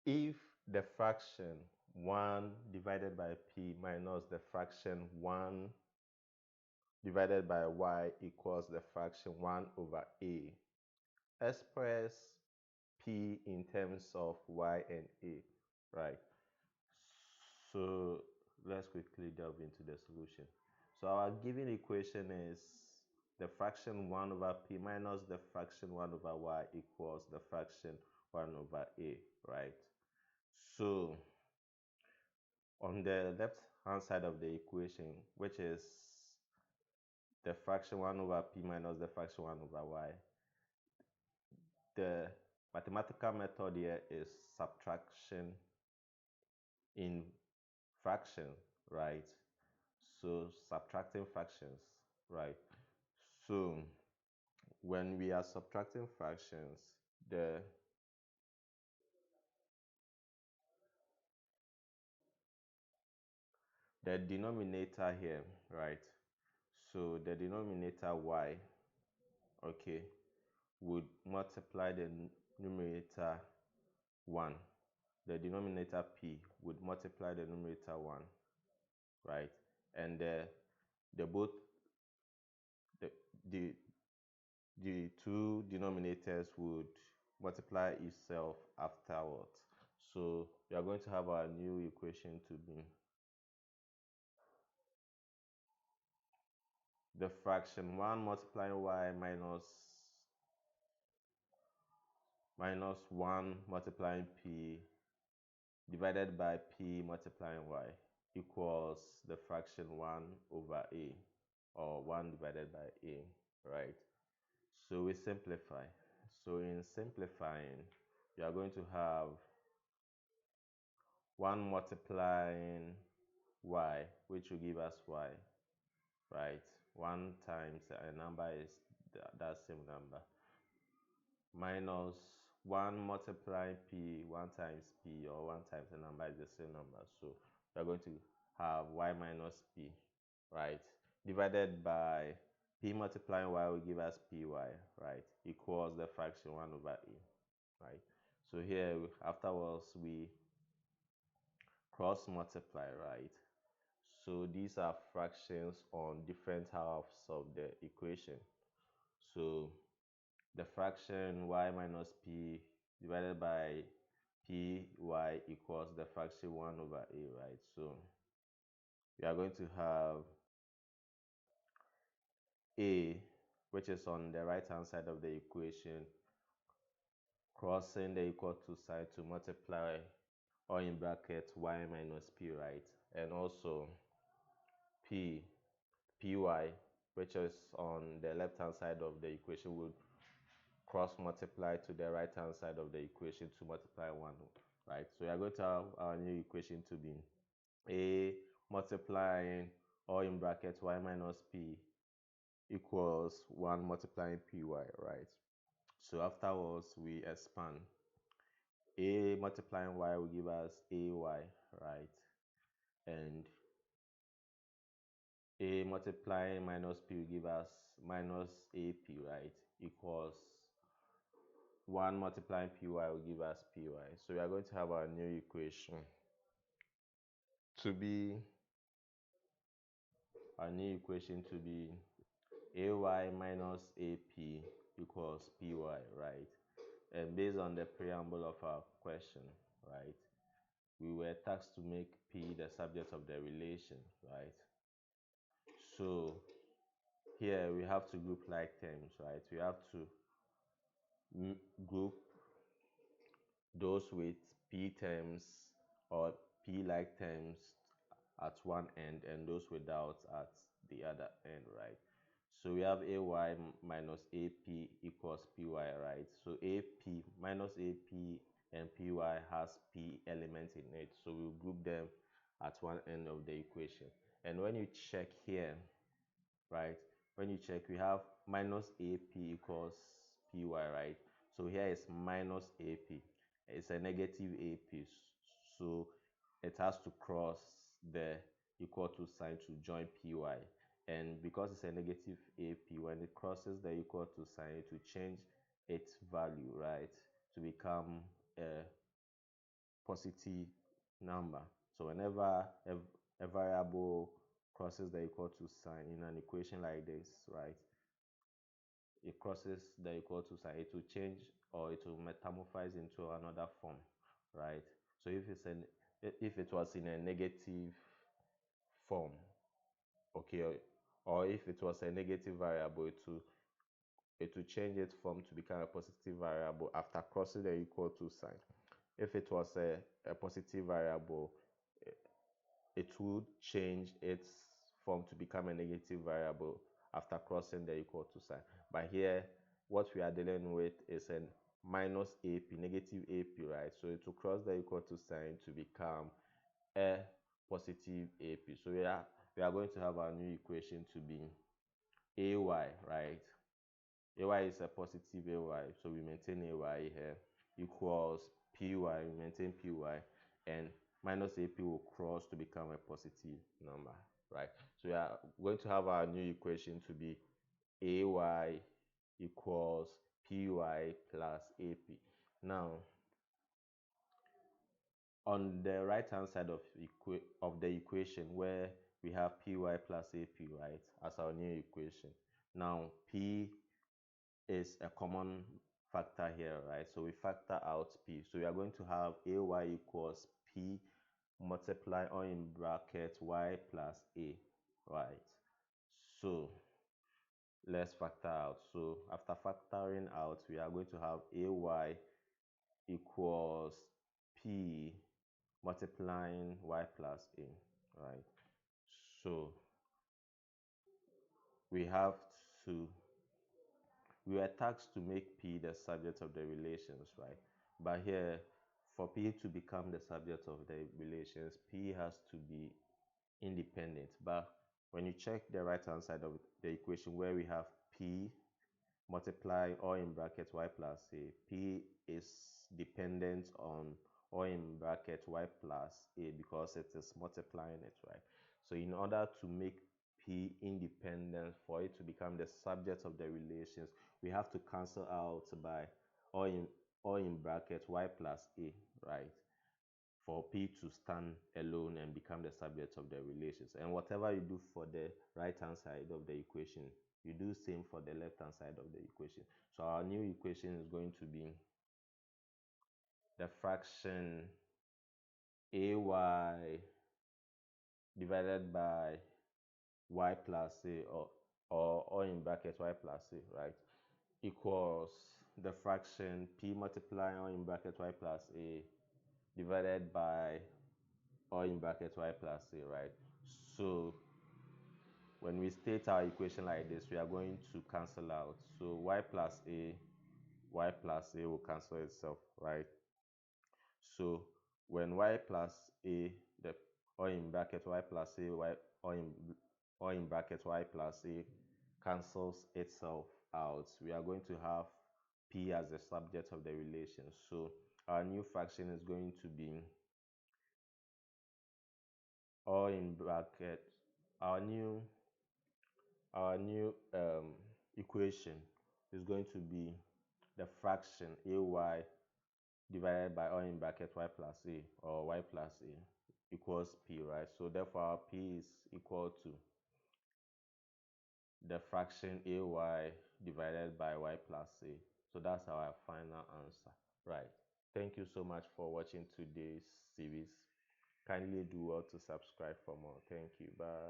if the fraction 1 divided by p minus the fraction 1 divided by y equals the fraction 1 over a, express p in terms of y and a, right? So let's quickly delve into the solution. So our given equation is the fraction 1 over p minus the fraction 1 over y equals the fraction 1 over a, right? So on the left hand side of the equation, which is the fraction 1 over p minus the fraction 1 over y, the mathematical method here is subtraction in fraction, right? So subtracting fractions, right? So when we are subtracting fractions, the the denominator here, right? So the denominator y, okay, would multiply the numerator 1. The denominator p would multiply the numerator 1, right? And the both the, the the two denominators would multiply itself afterwards. So we are going to have our new equation to be the fraction 1 multiplying y minus 1 multiplying p divided by p multiplying y equals the fraction 1 over a, or 1 divided by a, right? So we simplify. So in simplifying, we are going to have 1 multiplying y, which will give us y, right? 1 times a number is that same number, minus 1 multiplying p, 1 times p, or 1 times a number is the same number. So we are going to have y minus p, right? Divided by p multiplying y will give us py, right? Equals the fraction 1 over a, right? So here, afterwards, we cross multiply, right? So these are fractions on different halves of the equation. So the fraction y minus p divided by py equals the fraction 1 over a, right? So we are going to have a, which is on the right hand side of the equation, crossing the equal to sign to multiply, or in brackets y minus p, right? And also p py, which is on the left hand side of the equation, will cross multiply to the right hand side of the equation to multiply 1, right? So we are going to have our new equation to be a multiplying, or in brackets y minus p equals 1 multiplying py, right? So afterwards we expand. A multiplying y will give us ay, right? And a multiplying minus p will give us minus ap, right? Equals 1 multiplying py will give us py. So we are going to have our new equation to be to be ay minus ap equals py, right? And based on the preamble of our question, right, we were tasked to make p the subject of the relation, right? So here we have to group like terms, right? We have to group those with p terms or p like terms at one end and those without at the other end, right? So we have ay minus ap equals py, right? So ap minus ap and py has p elements in it, so we'll group them at one end of the equation. And when you check here, right, when you check, we have minus ap equals py, right? So here is minus ap, it's a negative ap, so it has to cross the equal to sign to join py. And because it's a negative ap, when it crosses the equal to sign, it will change its value, right, to become a positive number. So whenever a variable crosses the equal to sign in an equation like this, right, it crosses the equal to sign, it will change or it will metamorphose into another form, right? So if it was in a negative form, okay, or if it was a negative variable, it will change its form to become a positive variable after crossing the equal to sign. If it was a positive variable, it would change its form to become a negative variable after crossing the equal to sign. But here, what we are dealing with is a minus AP, negative AP, right? So it will cross the equal to sign to become a positive AP. So we are going to have our new equation to be AY, right? AY is a positive AY, so we maintain AY here, equals PY, we maintain PY, and minus AP will cross to become a positive number, right? So we are going to have our new equation to be AY equals PY plus AP. Now, on the right hand side of the equation where we have PY plus AP, right, as our new equation. Now, P is a common factor here, right? So we factor out P. So we are going to have AY equals P multiply or in bracket Y plus A, right? So let's factor out. So after factoring out, we are going to have AY equals P multiplying Y plus A, right? So we have to we were tasked to make P the subject of the relations, right? But here, for P to become the subject of the relations, P has to be independent. But when you check the right hand side of the equation where we have P multiply or in bracket Y plus A, P is dependent on or in bracket Y plus A because it is multiplying it, right? So in order to make P independent, for it to become the subject of the relations, we have to cancel out by or in bracket Y plus A, right? For P to stand alone and become the subject of the relations. And whatever you do for the right hand side of the equation, you do same for the left hand side of the equation. So our new equation is going to be the fraction AY divided by Y plus A or in bracket Y plus A, right, equals the fraction P multiplying or in bracket Y plus A divided by or in bracket Y plus A, right? So when we state our equation like this, we are going to cancel out. So Y plus A will cancel itself, right? So when Y plus A, the or in bracket Y plus A, or in bracket Y plus A cancels itself out, we are going to have P as the subject of the relation. So our new fraction is going to be or in bracket our new equation is going to be the fraction AY divided by or in bracket Y plus A or Y plus A equals P, right? So therefore our P is equal to the fraction AY divided by Y plus A. So that's our final answer, right? Thank you so much for watching today's series. Kindly do well to subscribe for more. Thank you. Bye.